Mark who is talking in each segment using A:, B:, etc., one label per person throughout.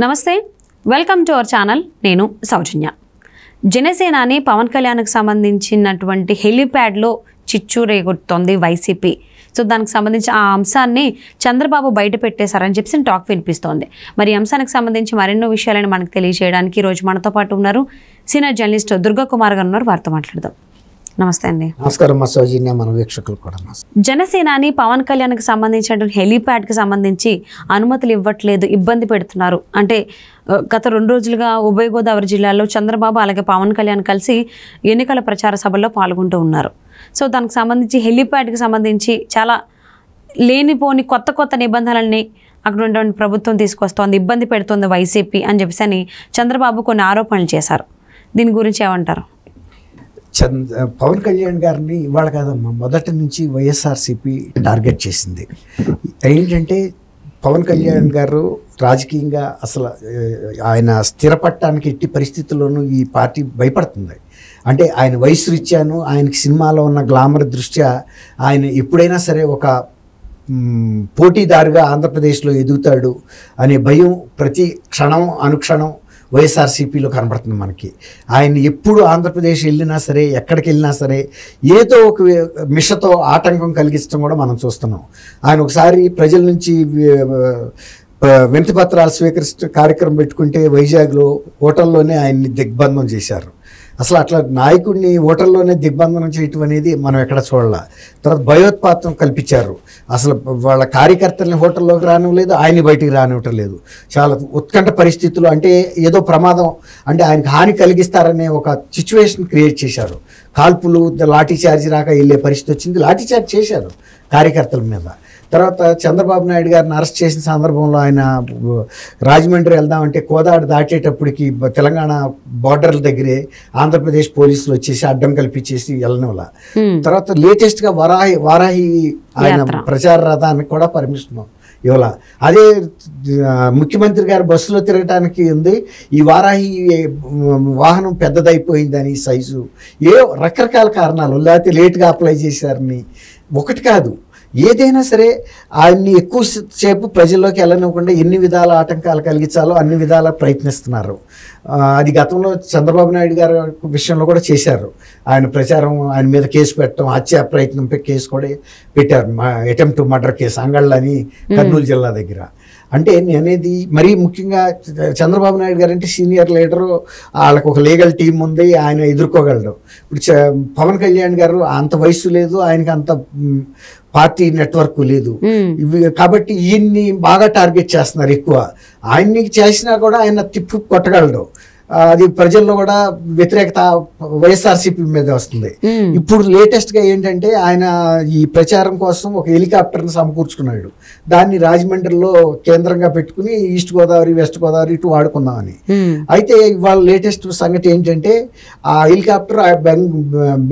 A: నమస్తే, welcome to our channel. నేను సౌజన్య. జనసేనాని పవన్ కళ్యాణ్కి సంబంధించినటువంటి హెలిప్యాడ్లో చిచ్చు రేగొడుతోంది వైసీపీ. సో దానికి సంబంధించి ఆ అంశాన్ని చంద్రబాబు బయట పెట్టేశారని చెప్పి టాక్ వినిపిస్తోంది. మరి ఈ అంశానికి సంబంధించి మరెన్నో విషయాలను మనకు తెలియజేయడానికి ఈరోజు మనతో పాటు ఉన్నారు సీనియర్ జర్నలిస్ట్ దుర్గా కుమార్ గారు ఉన్నారు. వారితో మాట్లాడదాం. నమస్తే అండి.
B: నమస్కారం సౌజన్య, మన వీక్షకులు కూడా.
A: జనసేనాని పవన్ కళ్యాణ్కి సంబంధించిన హెలీప్యాడ్కి సంబంధించి అనుమతులు ఇవ్వట్లేదు, ఇబ్బంది పెడుతున్నారు అంటే గత 2 రోజులుగా ఉభయ గోదావరి జిల్లాలో చంద్రబాబు అలాగే పవన్ కళ్యాణ్ కలిసి ఎన్నికల ప్రచార సభల్లో పాల్గొంటూ ఉన్నారు. సో దానికి సంబంధించి హెలీప్యాడ్కి సంబంధించి చాలా లేనిపోని కొత్త నిబంధనల్ని అక్కడ ఉన్నటువంటి ప్రభుత్వం తీసుకొస్తోంది, ఇబ్బంది పెడుతోంది వైసీపీ అని చెప్పేసి అని చంద్రబాబు కొన్ని ఆరోపణలు చేశారు. దీని గురించి ఏమంటారు?
B: పవన్ కళ్యాణ్ గారిని ఇవాళ కాదమ్మా, మొదటి నుంచి వైఎస్ఆర్సీపీ టార్గెట్ చేసింది. ఏంటంటే పవన్ కళ్యాణ్ గారు రాజకీయంగా అసలు ఆయన స్థిరపడటానికి ఎట్టి పరిస్థితుల్లోనూ ఈ పార్టీ భయపడుతుంది. అంటే ఆయన వయసు రీత్యాను, ఆయనకి సినిమాలో ఉన్న గ్లామర్ దృష్ట్యా ఆయన ఎప్పుడైనా సరే ఒక పోటీదారుగా ఆంధ్రప్రదేశ్లో ఎదుగుతాడు అనే భయం ప్రతి క్షణం అనుక్షణం వైఎస్ఆర్సీపీలో కనబడుతుంది మనకి. ఆయన ఎప్పుడు ఆంధ్రప్రదేశ్ వెళ్ళినా సరే, ఎక్కడికి వెళ్ళినా సరే ఏదో ఒక మిషతో ఆటంకం కలిగించడం కూడా మనం చూస్తున్నాం. ఆయన ఒకసారి ప్రజల నుంచి వినతి పత్రాలు స్వీకరించే కార్యక్రమం పెట్టుకుంటే వైజాగ్లో హోటల్లోనే ఆయన్ని దిగ్బంధం చేశారు. అసలు అట్లా నాయకుడిని హోటల్లోనే దిగ్బంధనం చేయటం అనేది మనం ఎక్కడ చూడాల. తర్వాత భయోత్పాతం కల్పించారు. అసలు వాళ్ళ కార్యకర్తల్ని హోటల్లోకి రానివ్వలేదు, ఆయన్ని బయటికి రానివ్వటం లేదు. చాలా ఉత్కంఠ పరిస్థితులు, అంటే ఏదో ప్రమాదం, అంటే ఆయనకు హాని కలిగిస్తారనే ఒక సిచ్యువేషన్ క్రియేట్ చేశారు. కాల్పులు, లాఠీ చార్జ్ రాక వెళ్ళే పరిస్థితి వచ్చింది. లాఠీ చార్జ్ చేశారు కార్యకర్తల మీద. తర్వాత చంద్రబాబు నాయుడు గారిని అరెస్ట్ చేసిన సందర్భంలో ఆయన రాజమండ్రి వెళ్దామంటే కోదాడ దాటేటప్పటికి తెలంగాణ బార్డర్ల దగ్గరే ఆంధ్రప్రదేశ్ పోలీసులు వచ్చేసి అడ్డం కల్పించేసి వెళ్ళనివ్వాల. తర్వాత లేటెస్ట్గా వారాహి ఆయన ప్రచార రథానికి కూడా పర్మిషన్ ఇవ్వాల. అదే ముఖ్యమంత్రి గారు బస్సులో తిరగటానికి ఉంది. ఈ వారాహి వాహనం పెద్దదైపోయిందని సైజు, రకరకాల కారణాలు, లేకపోతే లేట్గా అప్లై చేశారని ఒకటి కాదు. ఏదైనా సరే ఆయన్ని ఎక్కువసేపు ప్రజల్లోకి వెళ్ళనివ్వకుండా ఎన్ని విధాల ఆటంకాలు కలిగించాలో అన్ని విధాలా ప్రయత్నిస్తున్నారు. అది గతంలో చంద్రబాబు నాయుడు గారి విషయంలో కూడా చేశారు. ఆయన ప్రచారం, ఆయన మీద కేసు పెట్టడం, హత్య ప్రయత్నంపై కేసు కూడా పెట్టారు. అటెంప్ట్ మర్డర్ కేసు అంగళ్ళని కర్నూలు జిల్లా దగ్గర. అంటే నేనేది మరీ ముఖ్యంగా చంద్రబాబు నాయుడు గారు అంటే సీనియర్ లీడరు, వాళ్ళకు ఒక లీగల్ టీం ఉంది, ఆయన ఎదుర్కోగలడు. ఇప్పుడు పవన్ కళ్యాణ్ గారు అంత వయసు లేదు, ఆయనకి అంత పార్టీ నెట్వర్క్ లేదు. కాబట్టి ఈయన్ని బాగా టార్గెట్ చేస్తున్నారు ఎక్కువ. ఆయన్ని చేసినా కూడా ఆయన తిప్పు కొట్టగలడు. అది ప్రజల్లో కూడా వ్యతిరేకత వైఎస్ఆర్సీపీ మీద వస్తుంది. ఇప్పుడు లేటెస్ట్గా ఏంటంటే ఆయన ఈ ప్రచారం కోసం ఒక హెలికాప్టర్ని సమకూర్చుకున్నాడు. దాన్ని రాజమండ్రిలో కేంద్రంగా పెట్టుకుని ఈస్ట్ గోదావరి, వెస్ట్ గోదావరి ఇటు వాడుకుందామని. అయితే ఇవాళ లేటెస్ట్ సంగతి ఏంటంటే ఆ హెలికాప్టర్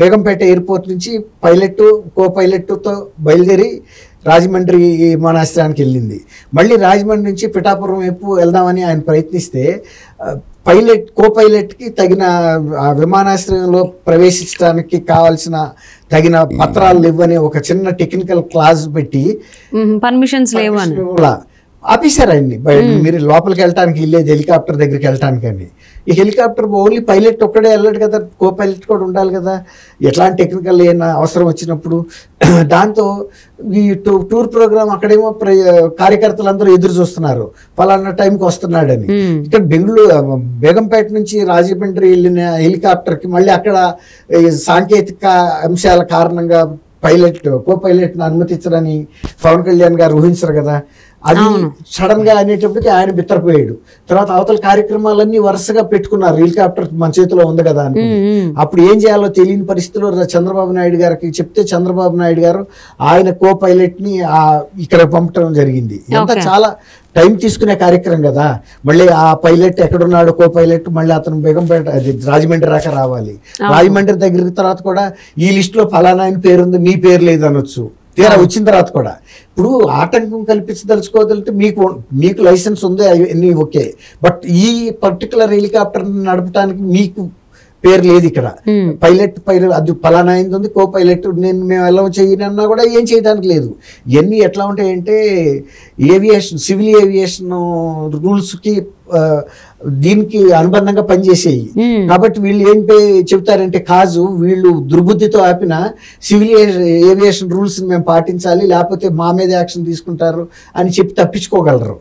B: బేగంపేట ఎయిర్పోర్ట్ నుంచి కో పైలట్తో బయలుదేరి రాజమండ్రి విమానాశ్రయానికి వెళ్ళింది. మళ్ళీ రాజమండ్రి నుంచి పిఠాపురం వైపు వెళ్దామని ఆయన ప్రయత్నిస్తే కో పైలట్కి తగిన విమానాశ్రయంలో ప్రవేశించడానికి కావాల్సిన తగిన పత్రాలు ఇవ్వని ఒక చిన్న టెక్నికల్ క్లాజ్ పెట్టి
A: పర్మిషన్స్ లేవు అని
B: ఆపేశారు ఆయన్ని. మీరు లోపలికి వెళ్ళటానికి వెళ్ళేది హెలికాప్టర్ దగ్గరికి వెళ్ళటానికి అని. ఈ హెలికాప్టర్ ఓన్లీ పైలట్ ఒక్కడే వెళ్ళాడు కదా, కో పైలట్ కూడా ఉండాలి కదా ఎట్లాంటి టెక్నికల్ ఏమైనా అవసరం వచ్చినప్పుడు. దాంతో ఈ టూర్ ప్రోగ్రామ్ అక్కడేమో కార్యకర్తలందరూ ఎదురు చూస్తున్నారు పలానా టైంకి వస్తున్నాడని. ఇక్కడ బేగంపేట నుంచి రాజమండ్రి వెళ్ళిన హెలికాప్టర్కి మళ్ళీ అక్కడ సాంకేతిక అంశాల కారణంగా కో పైలట్ని అనుమతించరని పవన్ కళ్యాణ్ గారు ఊహించరు కదా. అది సడన్ గా అనేటప్పటికి ఆయన బిత్తరపోయాడు. తర్వాత అవతల కార్యక్రమాలన్నీ వరుసగా పెట్టుకున్నారు. హెలికాప్టర్ మన చేతిలో ఉంది కదా అని. అప్పుడు ఏం చేయాలో తెలియని పరిస్థితిలో చంద్రబాబు నాయుడు గారికి చెప్తే చంద్రబాబు నాయుడు గారు ఆయన కో పైలట్ ని ఇక్కడ పంపడం జరిగింది. ఎంత చాలా టైం తీసుకునే కార్యక్రమం కదా. మళ్ళీ ఆ పైలట్ ఎక్కడున్నాడు, కో పైలట్ మళ్ళీ అతను బేగంపేట రాజమండ్రి రాక రావాలి. రాజమండ్రి దగ్గర తర్వాత కూడా ఈ లిస్ట్ లో ఫలానా ఆయన పేరుంది, మీ పేరు లేదు అనొచ్చు. తీరా వచ్చిన తర్వాత కూడా ఇప్పుడు ఆటంకం కల్పించదలుచుకోవద్దంటే మీకు లైసెన్స్ ఉంది, అన్నీ ఓకే. బట్ ఈ పర్టికులర్ హెలికాప్టర్ నడపడానికి మీకు పేరు లేదు ఇక్కడ. పైలట్ అది పలానా అయింది ఉంది, కో పైలట్ మేము ఎలా చేయనన్నా కూడా ఏం చేయడానికి లేదు. ఇవన్నీ ఎట్లా ఉంటాయంటే ఏవియేషన్, సివిల్ ఏవియేషన్ రూల్స్కి దీనికి అనుబంధంగా పనిచేసేవి. కాబట్టి వీళ్ళు ఏం చెప్తారంటే కాజు వీళ్ళు దుర్బుద్ధితో ఆపిన సివిల్ ఏవియేషన్ రూల్స్ మేము పాటించాలి, లేకపోతే మా మీద యాక్షన్ తీసుకుంటారు అని చెప్పి తప్పించుకోగలరు.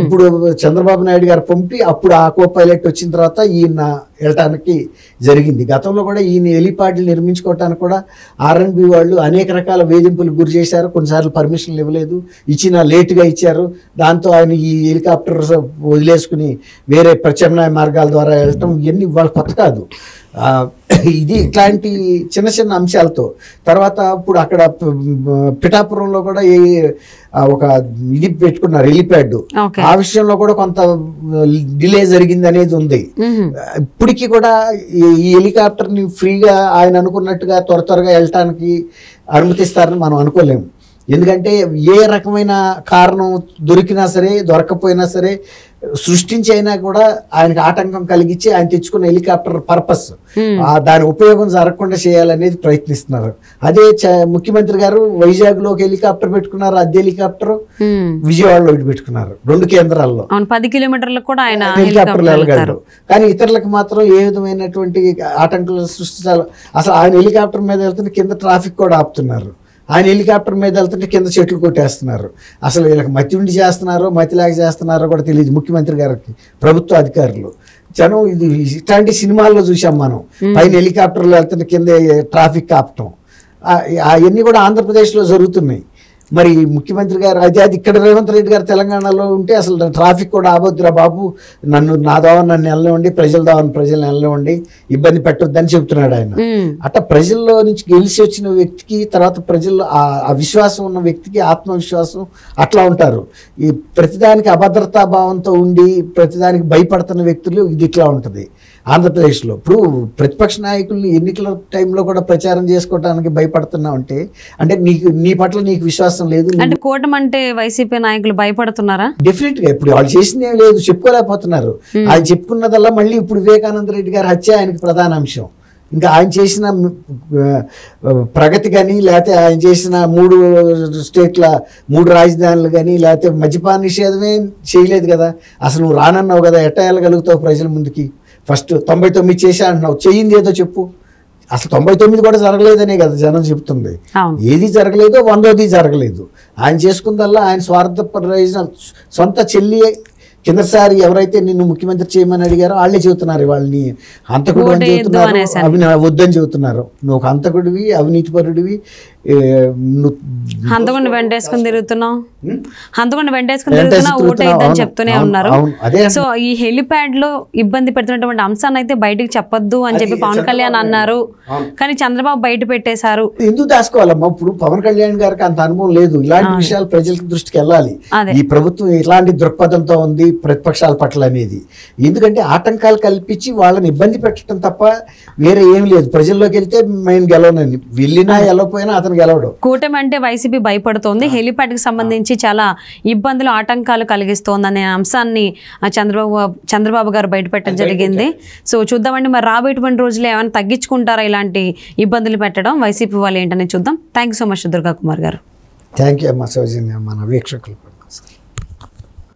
B: ఇప్పుడు చంద్రబాబు నాయుడు గారు పంపి అప్పుడు ఆ కో పైలట్ వచ్చిన తర్వాత ఈయన వెళ్ళటానికి జరిగింది. గతంలో కూడా ఈయన హెలిప్యాడ్లు నిర్మించుకోవటానికి కూడా R&B వాళ్ళు అనేక రకాల వేధింపులకు గురి చేశారు. కొన్నిసార్లు పర్మిషన్లు ఇవ్వలేదు, ఇచ్చినా లేటుగా ఇచ్చారు. దాంతో ఆయన ఈ హెలికాప్టర్ వదిలేసుకుని వేరే ప్రత్యామ్నాయ మార్గాల ద్వారా వెళ్ళటం ఇవన్నీ వాళ్ళ కొత్త కాదు. ఇది ఇట్లాంటి చిన్న చిన్న అంశాలతో తర్వాత ఇప్పుడు అక్కడ పిఠాపురంలో కూడా ఒక ఇది పెట్టుకున్నారు హెలిప్యాడ్. ఆ విషయంలో కూడా కొంత డిలే జరిగింది అనేది ఉంది. ఇప్పటికీ కూడా ఈ హెలికాప్టర్ ని ఫ్రీగా ఆయన అనుకున్నట్టుగా త్వరగా వెళ్ళటానికి అనుమతిస్తారని మనం అనుకోలేము. ఎందుకంటే ఏ రకమైన కారణం దొరికినా సరే దొరకపోయినా సరే సృష్టించి అయినా కూడా ఆయనకు ఆటంకం కలిగించి ఆయన తెచ్చుకున్న హెలికాప్టర్ పర్పస్ దాని ఉపయోగం జరగకుండా చేయాలనేది ప్రయత్నిస్తున్నారు. అదే ముఖ్యమంత్రి గారు వైజాగ్ లో ఒక హెలికాప్టర్ పెట్టుకున్నారు, అద్దె హెలికాప్టర్ విజయవాడలో పెట్టుకున్నారు. 2 కేంద్రాల్లో
A: 10 కిలోమీటర్లకు కూడా ఆయన
B: హెలికాప్టర్లు వెళ్ళగలరు. కానీ ఇతరులకు మాత్రం ఏ విధమైనటువంటి ఆటంకాలు సృష్టించాలి. అసలు ఆయన హెలికాప్టర్ మీద వెళ్తుంటే కింద ట్రాఫిక్ కూడా ఆపుతున్నారు. ఆయన హెలికాప్టర్ మీద వెళ్తుంటే కింద చెట్లు కొట్టేస్తున్నారు. అసలు వీళ్ళకి మతి ఉండి చేస్తున్నారో మతి లేక చేస్తున్నారో కూడా తెలియదు ముఖ్యమంత్రి గారికి, ప్రభుత్వ అధికారులు. జనం ఇది ఇట్లాంటి సినిమాల్లో చూసాం మనం. పైన హెలికాప్టర్లో వెళ్తుంటే కింద ట్రాఫిక్ ఆపటం అవన్నీ కూడా ఆంధ్రప్రదేశ్లో జరుగుతున్నాయి. మరి ముఖ్యమంత్రి గారు అది ఇక్కడ రేవంత్ రెడ్డి గారు తెలంగాణలో ఉంటే అసలు ట్రాఫిక్ కూడా ఆబోద్దురా బాబు, నా దోవన నన్ను వెళ్ళనివ్వండి, ప్రజల దోవన ప్రజలను వెళ్ళనివ్వండి, ఇబ్బంది పెట్టొద్దని చెప్తున్నాడు ఆయన. అట్లా ప్రజల్లో నుంచి గెలిచి వచ్చిన వ్యక్తికి తర్వాత ప్రజల్లో ఆ విశ్వాసం ఉన్న వ్యక్తికి ఆత్మవిశ్వాసం అట్లా ఉంటారు. ఈ ప్రతిదానికి అభద్రతా భావంతో ఉండి ప్రతిదానికి భయపడుతున్న వ్యక్తులు ఇది ఇట్లా ఉంటుంది ఆంధ్రప్రదేశ్లో. ఇప్పుడు ప్రతిపక్ష నాయకుల్ని ఎన్నికల టైంలో కూడా ప్రచారం చేసుకోవడానికి భయపడుతున్నావు అంటే నీ పట్ల నీకు విశ్వాసం లేదు.
A: అంటే కూటమి అంటే వైసీపీ నాయకులు భయపడుతున్నారా?
B: డెఫినెట్ గా ఇప్పుడు వాళ్ళు చేసింది ఏం లేదు, చెప్పుకోలేకపోతున్నారు. ఆయన చెప్పుకున్నదల్లా మళ్ళీ ఇప్పుడు వివేకానంద రెడ్డి గారి హత్య ఆయనకి ప్రధాన అంశం. ఇంకా ఆయన చేసిన ప్రగతి కానీ లేకపోతే ఆయన చేసిన 3 స్టేట్ల 3 రాజధానులు కానీ లేకపోతే మద్యపాన నిషేధమే చేయలేదు కదా. అసలు నువ్వు రానన్నావు కదా, ఎట్టా వెళ్ళగలుగుతావు ప్రజల ముందుకి? ఫస్ట్ 99 చేశా అంటున్నావు, చెయ్యింది ఏదో చెప్పు. అసలు 99 కూడా జరగలేదనే కదా జనం చెప్తుంది. ఏది జరగలేదు, 100ది జరగలేదు. ఆయన చేసుకుందల్లా ఆయన స్వార్థ ప్రయోజనం. సొంత చెల్లి కిందసారి ఎవరైతే నిన్ను ముఖ్యమంత్రి చేయమని అడిగారో వాళ్ళే చెబుతున్నారు వాళ్ళని హంతకుడు అని చెబుతున్నారు, వద్దని చెబుతున్నారు. నువ్వు ఒక హంతకుడివి, అవినీతిపరుడివి,
A: హంతకుడిని వెంటేసుకుని తిరుగుతున్నావు, ఓటైద్దని చెప్తూనే ఉన్నారు. సో ఈ హెలిప్యాడ్ లో ఇబ్బంది పెడుతున్నటువంటి అంశాన్ని అయితే బయటకు చెప్పొద్దు అని చెప్పి పవన్ కళ్యాణ్ అన్నారు. కానీ చంద్రబాబు బయట పెట్టేశారు.
B: ఎందుకు దాచుకోవాలమ్మా? ఇప్పుడు పవన్ కళ్యాణ్ గారికి అంత అనుభవం లేదు. ఇలాంటి విషయాలు ప్రజల దృష్టికి వెళ్ళాలి. ఈ ప్రభుత్వం ఇలాంటి దృక్పథంతో ఉంది ప్రతిపక్షాల పట్ల అనేది. ఎందుకంటే ఆటంకాలు కల్పించి వాళ్ళని ఇబ్బంది పెట్టడం తప్ప వేరే ఏం లేదు. ప్రజల్లోకి వెళ్తే మేము గెలవనని, వెళ్ళినా వెళ్ళకపోయినా అతను గెలవడం.
A: కూటమి అంటే వైసీపీ భయపడుతోంది, హెలిప్యాడ్ కి సంబంధించి చాలా ఇబ్బందులు ఆటంకాలు కలిగిస్తోంది అనే అంశాన్ని చంద్రబాబు గారు బయటపెట్టడం జరిగింది. సో చూద్దామండి, మరి రాబోయేటువంటి రోజులు ఏమైనా తగ్గించుకుంటారా ఇలాంటి ఇబ్బందులు పెట్టడం వైసీపీ వాళ్ళు ఏంటనే చూద్దాం. Thank you so much Durga Kumar గారు.
B: థ్యాంక్ యూ అమ్మా సౌజన్య, మన వీక్షకులు.